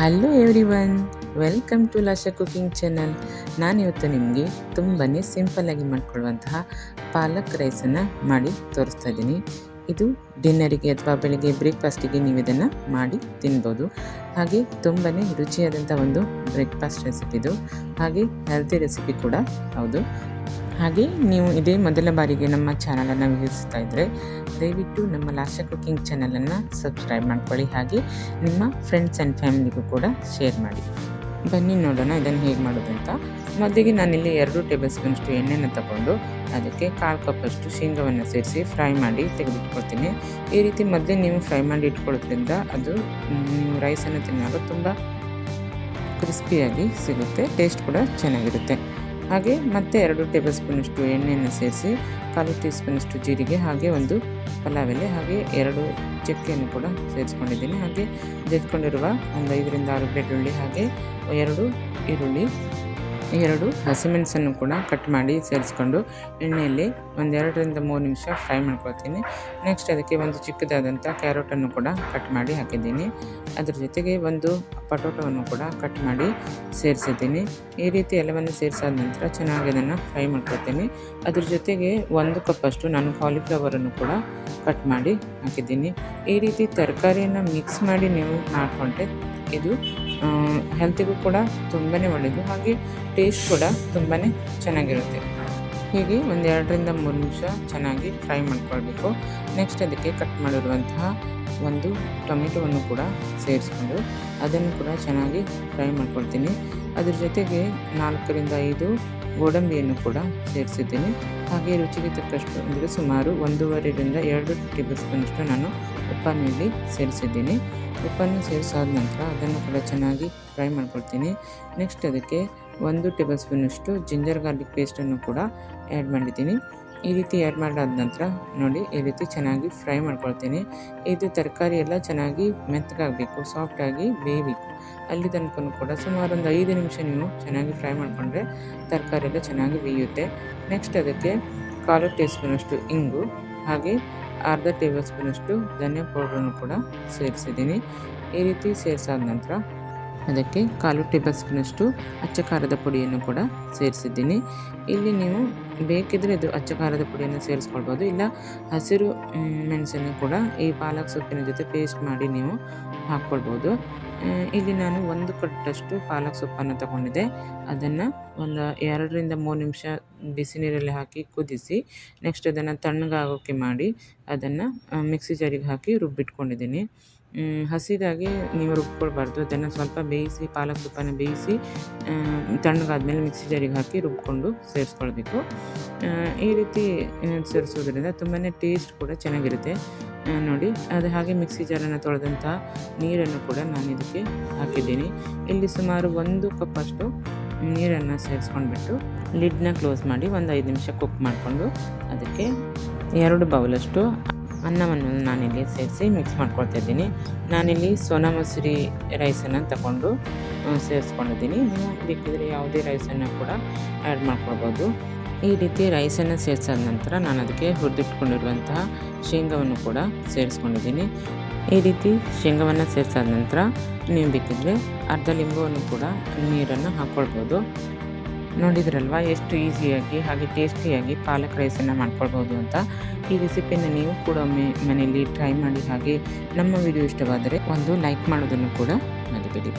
Hello everyone, welcome to Lasha cooking channel. ನಾನಿವತ್ತು ನಿಮಗೆ ತುಂಬಾ ಸಿಂಪಲ್ಲಾಗಿ ಮಾಡ್ಕೊಳ್ಳುವಂತಹ ಪಾಲಕ್ ರೈಸನ್ನು ಮಾಡಿ ತೋರಿಸ್ತಾ ಇದ್ದೀನಿ. ಇದು ಡಿನ್ನರಿಗೆ ಅಥವಾ ಬೆಳಗ್ಗೆ ಬ್ರೇಕ್ಫಾಸ್ಟಿಗೆ ನೀವು ಇದನ್ನು ಮಾಡಿ ತಿನ್ಬೋದು. ಹಾಗೆ ತುಂಬಾ ರುಚಿಯಾದಂಥ ಒಂದು ಬ್ರೇಕ್ಫಾಸ್ಟ್ ರೆಸಿಪಿದು, ಹಾಗೆ ಹೆಲ್ತಿ ರೆಸಿಪಿ ಕೂಡ ಹೌದು. ಹಾಗೆ ನೀವು ಇದೇ ಮೊದಲ ಬಾರಿಗೆ ನಮ್ಮ ಚಾನಲನ್ನು ವೀಕ್ಷಿಸ್ತಾ ಇದ್ದರೆ ದಯವಿಟ್ಟು ನಮ್ಮ ಲಾಶಾ ಕುಕಿಂಗ್ ಚಾನಲನ್ನು ಸಬ್ಸ್ಕ್ರೈಬ್ ಮಾಡ್ಕೊಳ್ಳಿ. ಹಾಗೆ ನಿಮ್ಮ ಫ್ರೆಂಡ್ಸ್ ಆ್ಯಂಡ್ ಫ್ಯಾಮಿಲಿಗೂ ಕೂಡ ಶೇರ್ ಮಾಡಿ. ಬನ್ನಿ ನೋಡೋಣ ಇದನ್ನು ಹೇಗೆ ಮಾಡೋದು ಅಂತ. ಮೊದಲಿಗೆ ನಾನಿಲ್ಲಿ 2 ಟೇಬಲ್ ಸ್ಪೂನಷ್ಟು ಎಣ್ಣೆನ ತಗೊಂಡು ಅದಕ್ಕೆ 1/4 ಕಪ್ಪಷ್ಟು ಶೇಂಗಾವನ್ನು ಸೇರಿಸಿ ಫ್ರೈ ಮಾಡಿ ತೆಗೆದಿಟ್ಕೊಳ್ತೀನಿ. ಈ ರೀತಿ ಮೊದಲೇ ನೀವು ಫ್ರೈ ಮಾಡಿ ಇಟ್ಕೊಳ್ಳೋದ್ರಿಂದ ಅದು ನೀವು ರೈಸನ್ನು ತಿನ್ನುವಾಗ ತುಂಬ ಕ್ರಿಸ್ಪಿಯಾಗಿ ಸಿಗುತ್ತೆ, ಟೇಸ್ಟ್ ಕೂಡ ಚೆನ್ನಾಗಿರುತ್ತೆ. ಹಾಗೆ ಮತ್ತೆ 2 ಟೇಬಲ್ ಸ್ಪೂನಷ್ಟು ಎಣ್ಣೆಯನ್ನು ಸೇರಿಸಿ 1/4 ಟೀ ಸ್ಪೂನಷ್ಟು ಜೀರಿಗೆ, ಹಾಗೆ ಒಂದು ಪಲಾವ್ ಎಲೆ, ಹಾಗೆ 2 ಚಕ್ಕೆಯನ್ನು ಕೂಡ ಸೇರಿಸ್ಕೊಂಡಿದ್ದೀನಿ. ಹಾಗೆ ಜಜ್ಕೊಂಡಿರುವ ಒಂದು 5ರಿಂದ 6 ಬೆಳ್ಳುಳ್ಳಿ, ಹಾಗೆ 2 ಈರುಳ್ಳಿ, 2 ಹಸಿಮೆಣಸನ್ನು ಕೂಡ ಕಟ್ ಮಾಡಿ ಸೇರಿಸ್ಕೊಂಡು ಎಣ್ಣೆಯಲ್ಲಿ ಒಂದು 2ರಿಂದ 3 ನಿಮಿಷ ಫ್ರೈ ಮಾಡ್ಕೊಳ್ತೀನಿ. ನೆಕ್ಸ್ಟ್ ಅದಕ್ಕೆ ಒಂದು ಚಿಕ್ಕದಾದಂಥ ಕ್ಯಾರೆಟನ್ನು ಕೂಡ ಕಟ್ ಮಾಡಿ ಹಾಕಿದ್ದೀನಿ. ಅದ್ರ ಜೊತೆಗೆ ಒಂದು ಪಟೋಟವನ್ನು ಕೂಡ ಕಟ್ ಮಾಡಿ ಸೇರಿಸಿದ್ದೀನಿ. ಈ ರೀತಿ ಎಲ್ಲವನ್ನು ಸೇರಿಸಾದ ನಂತರ ಚೆನ್ನಾಗಿ ಅದನ್ನು ಫ್ರೈ ಮಾಡ್ಕೊಳ್ತೀನಿ. ಅದ್ರ ಜೊತೆಗೆ 1 ಕಪ್ಪಷ್ಟು ನಾನು ಕಾಲಿಫ್ಲವರನ್ನು ಕೂಡ ಕಟ್ ಮಾಡಿ ಹಾಕಿದ್ದೀನಿ. ಈ ರೀತಿ ತರಕಾರಿಯನ್ನು ಮಿಕ್ಸ್ ಮಾಡಿ ನೀವು ಮಾಡಿಕೊಂಡ್ರೆ ಇದು ಹೆಲ್ತಿಗೂ ಕೂಡ ತುಂಬಾ ಒಳ್ಳೆಯದು, ಹಾಗೆ ಟೇಸ್ಟ್ ಕೂಡ ತುಂಬಾ ಚೆನ್ನಾಗಿರುತ್ತೆ. ಹೀಗೆ ಒಂದು 2ರಿಂದ 3 ನಿಮಿಷ ಚೆನ್ನಾಗಿ ಫ್ರೈ ಮಾಡ್ಕೊಳ್ಬೇಕು. ನೆಕ್ಸ್ಟ್ ಅದಕ್ಕೆ ಕಟ್ ಮಾಡಿರುವಂತಹ ಒಂದು ಟೊಮೆಟೊವನ್ನು ಕೂಡ ಸೇರಿಸ್ಕೊಂಡು ಅದನ್ನು ಕೂಡ ಚೆನ್ನಾಗಿ ಫ್ರೈ ಮಾಡ್ಕೊಳ್ತೀನಿ. ಅದ್ರ ಜೊತೆಗೆ 4ರಿಂದ 5 ಗೋಡಂಬಿಯನ್ನು ಕೂಡ ಸೇರಿಸಿದ್ದೀನಿ. ಹಾಗೆ ರುಚಿಗೆ ತಕ್ಕಷ್ಟು ಅಂದರೆ ಸುಮಾರು 1.5ರಿಂದ 2 ಟೇಬಲ್ ಸ್ಪೂನಷ್ಟು ನಾನು ಉಪ್ಪನ್ನು ಇಲ್ಲಿ ಸೇರಿಸಿದ್ದೀನಿ. ಉಪ್ಪನ್ನು ಸೇರಿಸಾದ ನಂತರ ಅದನ್ನು ಕೂಡ ಚೆನ್ನಾಗಿ ಫ್ರೈ ಮಾಡ್ಕೊಳ್ತೀನಿ. ನೆಕ್ಸ್ಟ್ ಅದಕ್ಕೆ 1 ಟೇಬಲ್ ಸ್ಪೂನಷ್ಟು ಜಿಂಜರ್ ಗಾರ್ಲಿಕ್ ಪೇಸ್ಟನ್ನು ಕೂಡ ಆ್ಯಡ್ ಮಾಡಿದ್ದೀನಿ. ಈ ರೀತಿ ಆ್ಯಡ್ ಮಾಡಾದ ನಂತರ ನೋಡಿ ಈ ರೀತಿ ಚೆನ್ನಾಗಿ ಫ್ರೈ ಮಾಡ್ಕೊಳ್ತೀನಿ. ಇದು ತರಕಾರಿ ಎಲ್ಲ ಚೆನ್ನಾಗಿ ಮೆತ್ತಗಾಗಬೇಕು, ಸಾಫ್ಟಾಗಿ ಬೇಯಬೇಕು. ಅಲ್ಲಿ ತನಕ ಕೂಡ ಸುಮಾರು ಒಂದು 5 ನಿಮಿಷ ನೀವು ಚೆನ್ನಾಗಿ ಫ್ರೈ ಮಾಡಿಕೊಂಡ್ರೆ ತರಕಾರಿ ಎಲ್ಲ ಚೆನ್ನಾಗಿ ಬೇಯುತ್ತೆ. ನೆಕ್ಸ್ಟ್ ಅದಕ್ಕೆ 1/4 ಟೀ ಸ್ಪೂನಷ್ಟು ಇಂಗು, ಹಾಗೆ 1/2 ಟೇಬಲ್ ಸ್ಪೂನಷ್ಟು ಧನಿಯಾ ಪೌಡ್ರನ್ನು ಕೂಡ ಸೇರಿಸಿದ್ದೀನಿ. ಈ ರೀತಿ ಸೇರಿಸಾದ ನಂತರ ಅದಕ್ಕೆ 1/4 ಟೇಬಲ್ ಸ್ಪೂನಷ್ಟು ಅಚ್ಚ ಖಾರದ ಪುಡಿಯನ್ನು ಕೂಡ ಸೇರಿಸಿದ್ದೀನಿ. ಇಲ್ಲಿ ನೀವು ಬೇಕಿದ್ದರೆ ಇದು ಅಚ್ಚ ಖಾರದ ಪುಡಿಯನ್ನು ಸೇರಿಸ್ಕೊಳ್ಬೋದು, ಇಲ್ಲ ಹಸಿರು ಮೆಣಸನ್ನು ಕೂಡ ಈ ಪಾಲಕ್ ಸೊಪ್ಪಿನ ಜೊತೆ ಪೇಸ್ಟ್ ಮಾಡಿ ನೀವು ಹಾಕ್ಕೊಳ್ಬೋದು. ಇಲ್ಲಿ ನಾನು 1 ಕಟ್ಟಷ್ಟು ಪಾಲಕ್ ಸೊಪ್ಪನ್ನು ತಗೊಂಡಿದ್ದೆ. ಅದನ್ನು ಒಂದು 2ರಿಂದ 3 ನಿಮಿಷ ಬಿಸಿ ನೀರಲ್ಲಿ ಹಾಕಿ ಕುದಿಸಿ ನೆಕ್ಸ್ಟ್ ಅದನ್ನು ತಣ್ಣಗಾಗೋಕ್ಕೆ ಮಾಡಿ ಅದನ್ನು ಮಿಕ್ಸಿ ಜಾರಿಗೆ ಹಾಕಿ ರುಬ್ಬಿಟ್ಕೊಂಡಿದ್ದೀನಿ. ಹಸಿದಾಗಿ ನೀವು ರುಬ್ಕೊಳ್ಬಾರ್ದು, ಅದನ್ನು ಸ್ವಲ್ಪ ಬೇಯಿಸಿ ಪಾಲಕ್ ಸೊಪ್ಪನ್ನು ಬೇಯಿಸಿ ತಣ್ಣಗಾದ್ಮೇಲೆ ಮಿಕ್ಸಿ ಜಾರಿಗೆ ಹಾಕಿ ರುಬ್ಕೊಂಡು ಸೇರಿಸ್ಕೊಳ್ಬೇಕು. ಈ ರೀತಿ ಸೇರಿಸೋದ್ರಿಂದ ತುಂಬಾ ಟೇಸ್ಟ್ ಕೂಡ ಚೆನ್ನಾಗಿರುತ್ತೆ. ನೋಡಿ ಅದು ಹಾಗೆ ಮಿಕ್ಸಿ ಜಾರನ್ನು ತೊಳೆದಂಥ ನೀರನ್ನು ಕೂಡ ನಾನು ಇದಕ್ಕೆ ಹಾಕಿದ್ದೀನಿ. ಇಲ್ಲಿ ಸುಮಾರು 1 ಕಪ್ಪಷ್ಟು ನೀರನ್ನು ಸೇರಿಸ್ಕೊಂಡ್ಬಿಟ್ಟು ಲಿಡ್ನ ಕ್ಲೋಸ್ ಮಾಡಿ ಒಂದು 5 ನಿಮಿಷ ಕುಕ್ ಮಾಡಿಕೊಂಡು ಅದಕ್ಕೆ 2 ಬೌಲಷ್ಟು ಅನ್ನವನ್ನು ನಾನಿಲ್ಲಿ ಸೇರಿಸಿ ಮಿಕ್ಸ್ ಮಾಡ್ಕೊಳ್ತಾ ಇದ್ದೀನಿ. ನಾನಿಲ್ಲಿ ಸೋನಾ ಮಸೂರಿ ರೈಸನ್ನು ತಗೊಂಡು ಸೇರಿಸ್ಕೊಂಡಿದ್ದೀನಿ. ನೀವು ಬೇಕಿದ್ರೆ ಯಾವುದೇ ರೈಸನ್ನು ಕೂಡ ಆ್ಯಡ್ ಮಾಡ್ಕೊಳ್ಬೋದು. ಈ ರೀತಿ ರೈಸನ್ನು ಸೇರಿಸಾದ ನಂತರ ನಾನು ಅದಕ್ಕೆ ಹುರಿದಿಟ್ಕೊಂಡಿರುವಂತಹ ಶೇಂಗಾವನ್ನು ಕೂಡ ಸೇರಿಸ್ಕೊಂಡಿದ್ದೀನಿ. ಈ ರೀತಿ ಶೇಂಗಾವನ್ನು ಸೇರಿಸಾದ ನಂತರ ನೀವು ಬೇಕಿದ್ರೆ ಅರ್ಧ ಲಿಂಬುವನ್ನು ಕೂಡ ನೀರನ್ನು ಹಾಕ್ಕೊಳ್ಬೋದು. ನೋಡಿದ್ರಲ್ವ ಎಷ್ಟು ಈಸಿಯಾಗಿ ಹಾಗೆ ಟೇಸ್ಟಿಯಾಗಿ ಪಾಲಕ್ ರೈಸನ್ನು ಮಾಡ್ಕೊಳ್ಬೋದು ಅಂತ. ಈ ರೆಸಿಪಿಯನ್ನು ನೀವು ಕೂಡ ಮನೆಯಲ್ಲಿ ಟ್ರೈ ಮಾಡಿ. ಹಾಗೆ ನಮ್ಮ ವಿಡಿಯೋ ಇಷ್ಟವಾದರೆ ಒಂದು ಲೈಕ್ ಮಾಡೋದನ್ನು ಕೂಡ ಮರಿಬೇಡಿ.